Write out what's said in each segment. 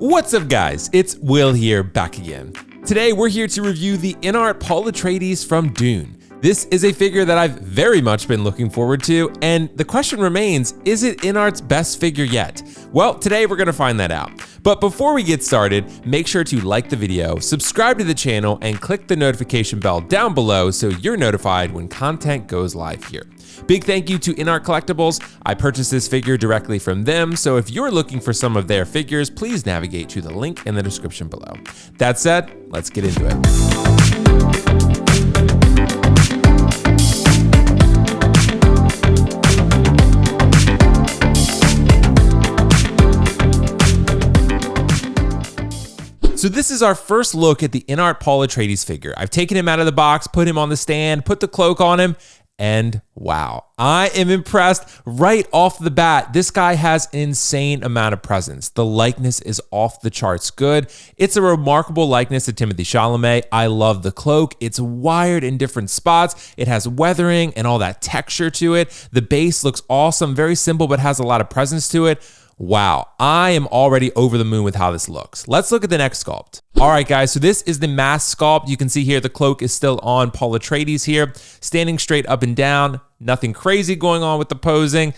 What's up guys, it's Will here, back again. Today we're here to review the InArt Paul Atreides from Dune. This is a figure that I've very much been looking forward to, and the question remains, is it InArt's best figure yet? Well, today we're gonna find that out. But before we get started, make sure to like the video, subscribe to the channel, and click the notification bell down below so you're notified when content goes live here. Big thank you to InArt Collectibles. I purchased this figure directly from them, so if you're looking for some of their figures, please navigate to the link in the description below. That said, let's get into it. So this is our first look at the InArt Paul Atreides figure. I've taken him out of the box, put him on the stand, put the cloak on him, and wow, I am impressed right off the bat. This guy has an insane amount of presence. The likeness is off the charts good. It's a remarkable likeness to Timothée Chalamet. I love the cloak. It's wired in different spots. It has weathering and all that texture to it. The base looks awesome, very simple, but has a lot of presence to it. Wow, I am already over the moon with how this looks. Let's look at the next sculpt. All right, guys, so this is the mask sculpt. You can see here the cloak is still on Paul Atreides here, standing straight up and down. Nothing crazy going on with the posing.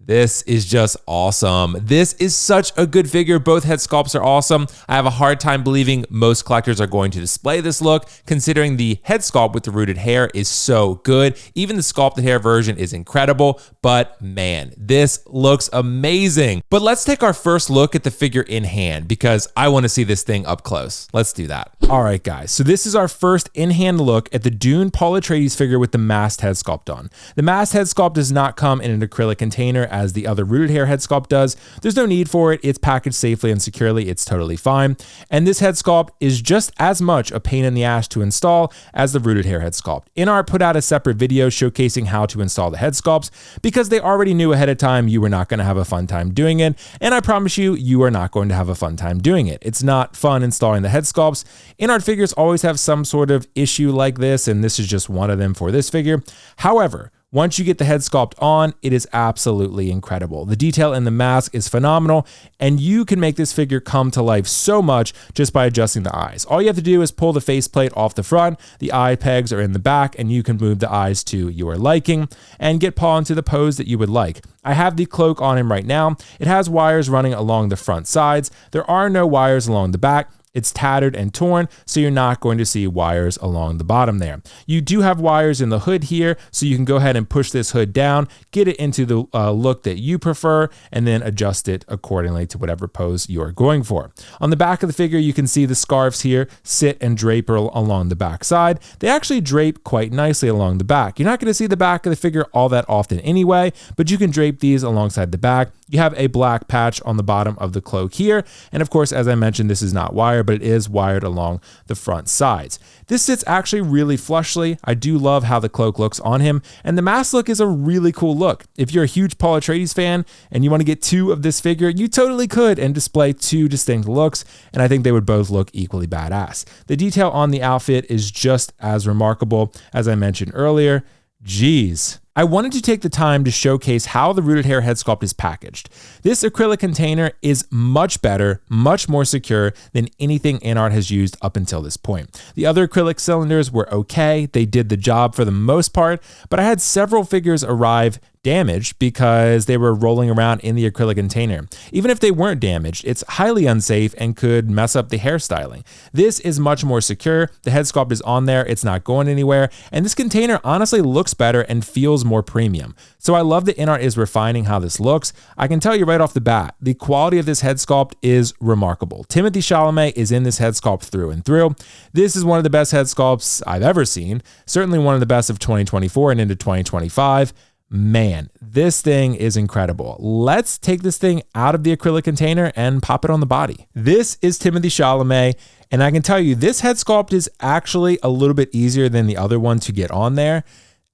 This is just awesome. This is such a good figure. Both head sculpts are awesome. I have a hard time believing most collectors are going to display this look, considering the head sculpt with the rooted hair is so good. Even the sculpted hair version is incredible, but man, this looks amazing. But let's take our first look at the figure in hand because I want to see this thing up close. Let's do that. All right, guys, so this is our first in-hand look at the Dune Paul Atreides figure with the masked head sculpt on. The masked head sculpt does not come in an acrylic container as the other rooted hair head sculpt does. There's no need for it. It's packaged safely and securely. It's totally fine. And this head sculpt is just as much a pain in the ass to install as the rooted hair head sculpt. InArt put out a separate video showcasing how to install the head sculpts because they already knew ahead of time you were not going to have a fun time doing it. And I promise you, you are not going to have a fun time doing it. It's not fun installing the head sculpts. InArt figures always have some sort of issue like this, and this is just one of them for this figure. However, once you get the head sculpt on, it is absolutely incredible. The detail in the mask is phenomenal, and you can make this figure come to life so much just by adjusting the eyes. All you have to do is pull the faceplate off the front, the eye pegs are in the back, and you can move the eyes to your liking and get Paul into the pose that you would like. I have the cloak on him right now. It has wires running along the front sides. There are no wires along the back. It's tattered and torn, so you're not going to see wires along the bottom there. You do have wires in the hood here, so you can go ahead and push this hood down, get it into the look that you prefer, and then adjust it accordingly to whatever pose you're going for. On the back of the figure, you can see the scarves here sit and drape along the back side. They actually drape quite nicely along the back. You're not going to see the back of the figure all that often anyway, but you can drape these alongside the back. You have a black patch on the bottom of the cloak here. And of course, as I mentioned, this is not wired, but it is wired along the front sides. This sits actually really flushly. I do love how the cloak looks on him. And the mask look is a really cool look. If you're a huge Paul Atreides fan and you want to get two of this figure, you totally could and display two distinct looks. And I think they would both look equally badass. The detail on the outfit is just as remarkable as I mentioned earlier. Jeez. I wanted to take the time to showcase how the rooted hair head sculpt is packaged. This acrylic container is much better, much more secure than anything InArt has used up until this point. The other acrylic cylinders were okay. They did the job for the most part, but I had several figures arrive damaged because they were rolling around in the acrylic container. Even if they weren't damaged, it's highly unsafe and could mess up the hairstyling. This is much more secure. The head sculpt is on there. It's not going anywhere. And this container honestly looks better and feels more premium. So I love that InArt is refining how this looks. I can tell you right off the bat, the quality of this head sculpt is remarkable. Timothée Chalamet is in this head sculpt through and through. This is one of the best head sculpts I've ever seen. Certainly one of the best of 2024 and into 2025. Man, this thing is incredible. Let's take this thing out of the acrylic container and pop it on the body. This is Timothée Chalamet, and I can tell you this head sculpt is actually a little bit easier than the other one to get on there.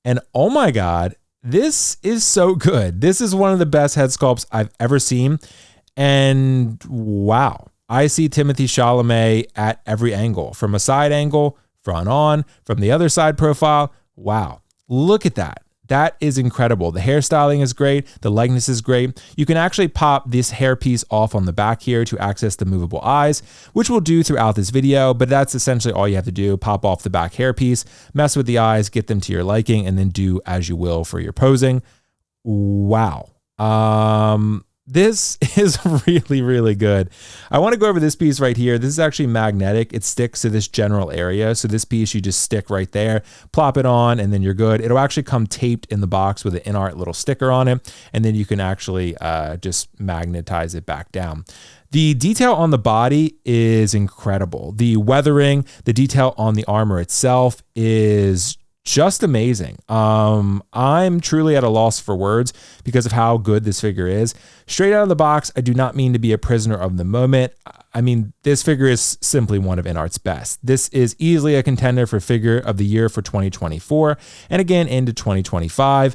And oh my God, this is so good. This is one of the best head sculpts I've ever seen. And wow, I see Timothée Chalamet at every angle, from a side angle, front on, from the other side profile. Wow, look at that. That is incredible. The hairstyling is great. The likeness is great. You can actually pop this hairpiece off on the back here to access the movable eyes, which we'll do throughout this video, but that's essentially all you have to do. Pop off the back hairpiece, mess with the eyes, get them to your liking, and then do as you will for your posing. Wow. This is really, really good. I want to go over this piece right here. This is actually magnetic. It sticks to this general area. So this piece you just stick right there, plop it on, and then you're good. It'll actually come taped in the box with an InArt little sticker on it. And then you can actually just magnetize it back down. The detail on the body is incredible. The weathering, the detail on the armor itself is just amazing. I'm truly at a loss for words because of how good this figure is. Straight out of the box, I do not mean to be a prisoner of the moment. I mean, this figure is simply one of InArt's best. This is easily a contender for figure of the year for 2024 and again into 2025.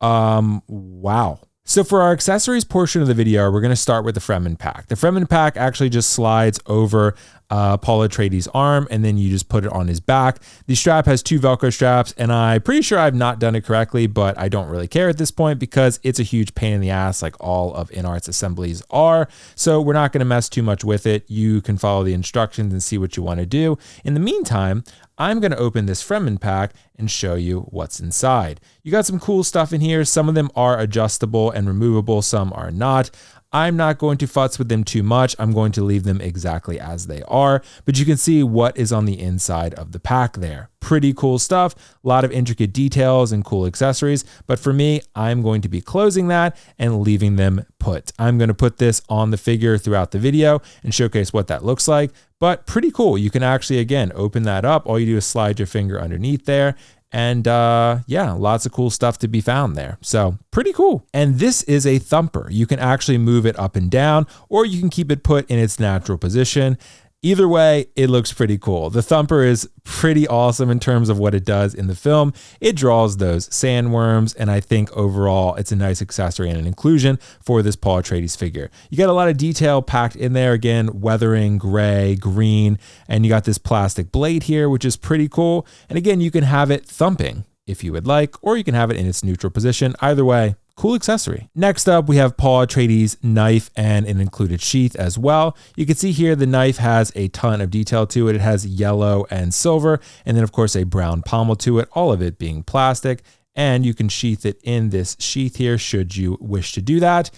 Wow. So for our accessories portion of the video, we're going to start with the Fremen pack. The Fremen pack actually just slides over Paul Atreides' arm, and then you just put it on his back. The strap has 2 Velcro straps, and I'm pretty sure I've not done it correctly, but I don't really care at this point because it's a huge pain in the ass like all of InArt's assemblies are. So we're not going to mess too much with it. You can follow the instructions and see what you want to do. In the meantime, I'm going to open this Fremen pack and show you what's inside. You got some cool stuff in here. Some of them are adjustable and removable. Some are not. I'm not going to futz with them too much. I'm going to leave them exactly as they are, but you can see what is on the inside of the pack there. Pretty cool stuff, a lot of intricate details and cool accessories, but for me, I'm going to be closing that and leaving them put. I'm going to put this on the figure throughout the video and showcase what that looks like, but pretty cool. You can actually, again, open that up. All you do is slide your finger underneath there. And yeah, lots of cool stuff to be found there. So pretty cool. And this is a thumper. You can actually move it up and down, or you can keep it put in its natural position. Either way, it looks pretty cool. The thumper is pretty awesome in terms of what it does in the film. It draws those sandworms, and I think overall it's a nice accessory and an inclusion for this Paul Atreides figure. You got a lot of detail packed in there. Again, weathering, gray, green, and you got this plastic blade here, which is pretty cool. And again, you can have it thumping if you would like, or you can have it in its neutral position. Either way, cool accessory. Next up, we have Paul Atreides' knife and an included sheath as well. You can see here the knife has a ton of detail to it. It has yellow and silver, and then of course a brown pommel to it, all of it being plastic. And you can sheath it in this sheath here should you wish to do that.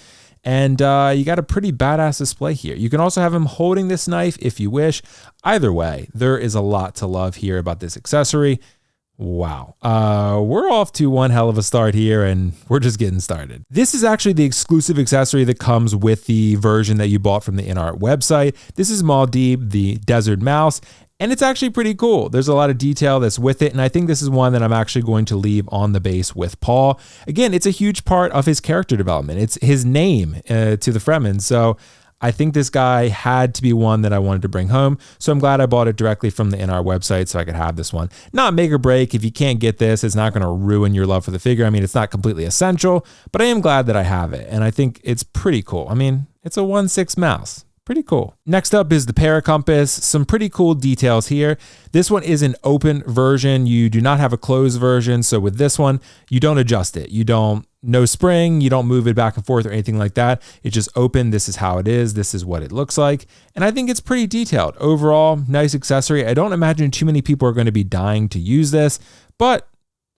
And you got a pretty badass display here. You can also have him holding this knife if you wish. Either way, there is a lot to love here about this accessory. Wow. We're off to one hell of a start here, and we're just getting started. This is actually the exclusive accessory that comes with the version that you bought from the InArt website. This is Muad'Dib, the desert mouse, and it's actually pretty cool. There's a lot of detail that's with it, and I think this is one that I'm actually going to leave on the base with Paul. Again, it's a huge part of his character development. It's his name to the Fremen, so I think this guy had to be one that I wanted to bring home. So I'm glad I bought it directly from the InArt website so I could have this one. Not make or break. If you can't get this, it's not going to ruin your love for the figure. I mean, it's not completely essential, but I am glad that I have it. And I think it's pretty cool. I mean, it's a 1/6 mouse. Pretty cool. Next up is the Paracompass. Some pretty cool details here. This one is an open version. You do not have a closed version. So with this one, you don't adjust it. No spring, you don't move it back and forth or anything like that. It's just open. This is how it is. This is what it looks like. And I think it's pretty detailed. Overall, nice accessory. I don't imagine too many people are going to be dying to use this, but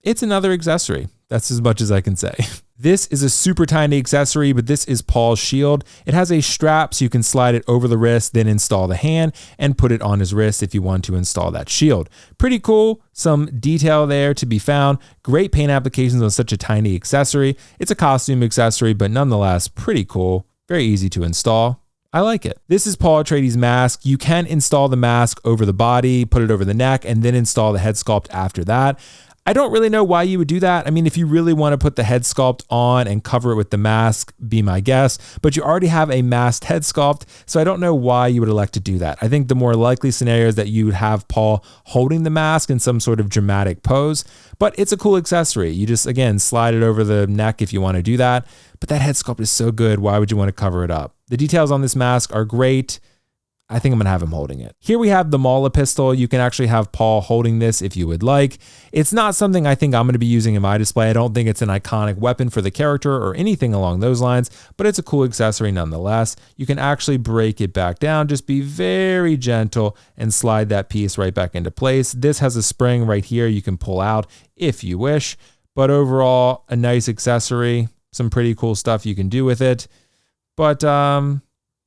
it's another accessory. That's as much as I can say. This is a super tiny accessory, but this is Paul's shield. It has a strap so you can slide it over the wrist, then install the hand and put it on his wrist if you want to install that shield. Pretty cool. Some detail there to be found. Great paint applications on such a tiny accessory. It's a costume accessory, but nonetheless, pretty cool. Very easy to install. I like it. This is Paul Atreides' mask. You can install the mask over the body, put it over the neck, and then install the head sculpt after that. I don't really know why you would do that. I mean, if you really want to put the head sculpt on and cover it with the mask, be my guest, but you already have a masked head sculpt, so I don't know why you would elect to do that. I think the more likely scenario is that you would have Paul holding the mask in some sort of dramatic pose, but it's a cool accessory. You just, again, slide it over the neck if you want to do that, but that head sculpt is so good, why would you want to cover it up? The details on this mask are great. I think I'm gonna have him holding it. Here we have the Mala pistol. You can actually have Paul holding this if you would like. It's not something I think I'm gonna be using in my display. I don't think it's an iconic weapon for the character or anything along those lines, but it's a cool accessory nonetheless. You can actually break it back down, just be very gentle and slide that piece right back into place. This has a spring right here you can pull out if you wish, but overall, a nice accessory, some pretty cool stuff you can do with it, but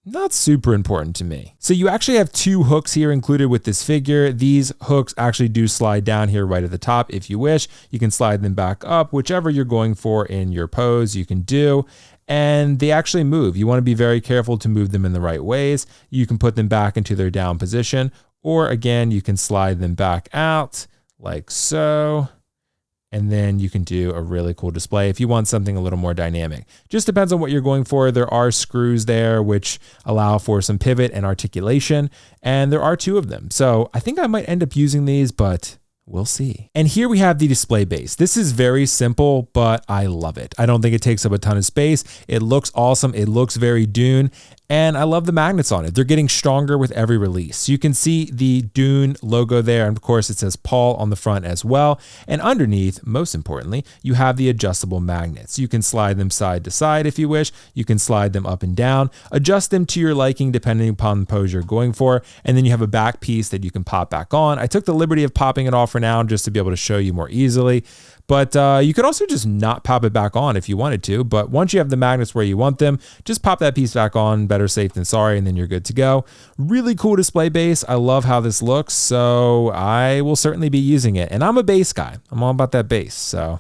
not super important to me. So you actually have 2 hooks here included with this figure. These hooks actually do slide down here right at the top if you wish. You can slide them back up, whichever you're going for in your pose you can do. And they actually move. You want to be very careful to move them in the right ways. You can put them back into their down position, or again, you can slide them back out like so. And then you can do a really cool display if you want something a little more dynamic. Just depends on what you're going for. There are screws there which allow for some pivot and articulation, and there are 2 of them. So I think I might end up using these, but we'll see. And here we have the display base. This is very simple, but I love it. I don't think it takes up a ton of space. It looks awesome. It looks very Dune. And I love the magnets on it. They're getting stronger with every release. You can see the Dune logo there. And of course it says Paul on the front as well. And underneath, most importantly, you have the adjustable magnets. You can slide them side to side if you wish. You can slide them up and down, adjust them to your liking depending upon the pose you're going for. And then you have a back piece that you can pop back on. I took the liberty of popping it off for now just to be able to show you more easily. But you could also just not pop it back on if you wanted to. But once you have the magnets where you want them, just pop that piece back on. Better safe than sorry, and then you're good to go. Really cool display base. I love how this looks, so I will certainly be using it. And I'm a base guy. I'm all about that base, so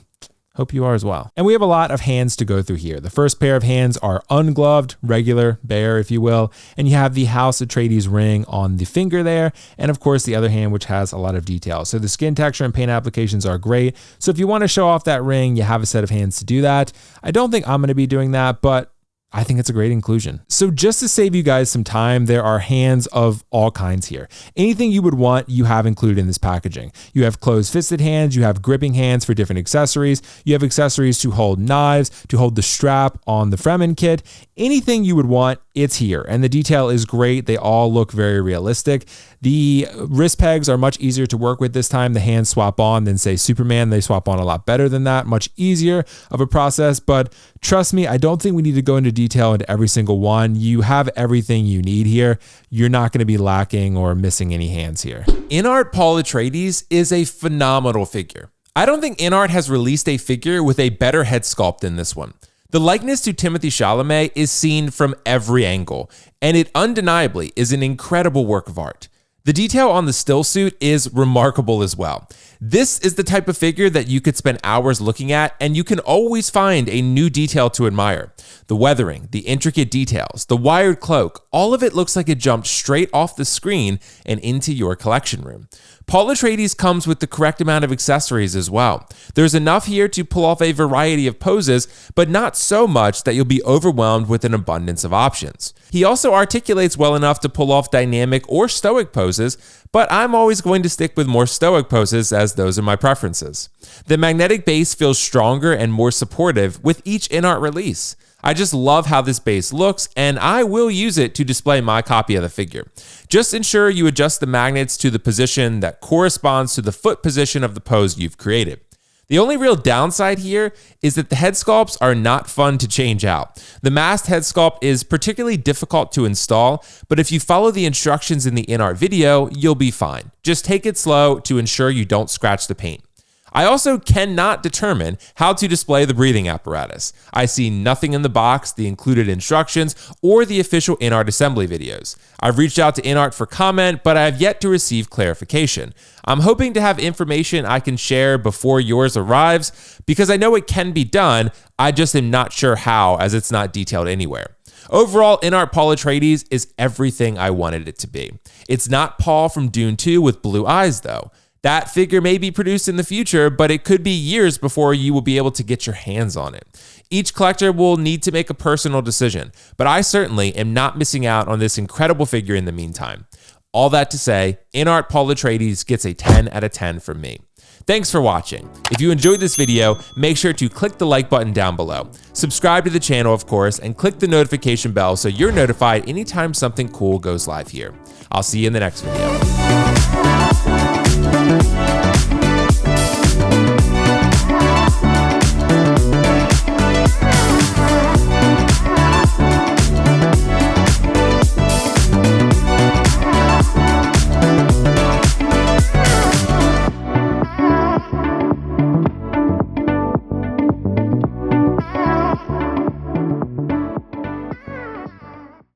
hope you are as well. And we have a lot of hands to go through here. The first pair of hands are ungloved, regular, bare, if you will. And you have the House Atreides ring on the finger there. And of course, the other hand, which has a lot of detail. So the skin texture and paint applications are great. So if you want to show off that ring, you have a set of hands to do that. I don't think I'm going to be doing that, but I think it's a great inclusion. So just to save you guys some time, there are hands of all kinds here. Anything you would want, you have included in this packaging. You have closed fisted hands, you have gripping hands for different accessories, you have accessories to hold knives, to hold the strap on the Fremen kit. Anything you would want, it's here. And the detail is great. They all look very realistic. The wrist pegs are much easier to work with this time. The hands swap on than say Superman. They swap on a lot better than that. Much easier of a process, but trust me, I don't think we need to go into detail into every single one. You have everything you need here. You're not going to be lacking or missing any hands here. InArt Paul Atreides is a phenomenal figure. I don't think InArt has released a figure with a better head sculpt than this one. The likeness to Timothée Chalamet is seen from every angle, and it undeniably is an incredible work of art. The detail on the still suit is remarkable as well. This is the type of figure that you could spend hours looking at, and you can always find a new detail to admire. The weathering, the intricate details, the wired cloak, all of it looks like it jumped straight off the screen and into your collection room. Paul Atreides comes with the correct amount of accessories as well. There's enough here to pull off a variety of poses, but not so much that you'll be overwhelmed with an abundance of options. He also articulates well enough to pull off dynamic or stoic poses, but I'm always going to stick with more stoic poses as those are my preferences. The magnetic base feels stronger and more supportive with each InArt release. I just love how this base looks, and I will use it to display my copy of the figure. Just ensure you adjust the magnets to the position that corresponds to the foot position of the pose you've created. The only real downside here is that the head sculpts are not fun to change out. The masked head sculpt is particularly difficult to install, but if you follow the instructions in the InArt video, you'll be fine. Just take it slow to ensure you don't scratch the paint. I also cannot determine how to display the breathing apparatus. I see nothing in the box, the included instructions, or the official InArt assembly videos. I've reached out to InArt for comment, but I have yet to receive clarification. I'm hoping to have information I can share before yours arrives, because I know it can be done, I just am not sure how, as it's not detailed anywhere. Overall, InArt Paul Atreides is everything I wanted it to be. It's not Paul from Dune 2 with blue eyes, though. That figure may be produced in the future, but it could be years before you will be able to get your hands on it. Each collector will need to make a personal decision, but I certainly am not missing out on this incredible figure in the meantime. All that to say, InArt Paul Atreides gets a 10 out of 10 from me. Thanks for watching. If you enjoyed this video, make sure to click the like button down below. Subscribe to the channel, of course, and click the notification bell so you're notified anytime something cool goes live here. I'll see you in the next video.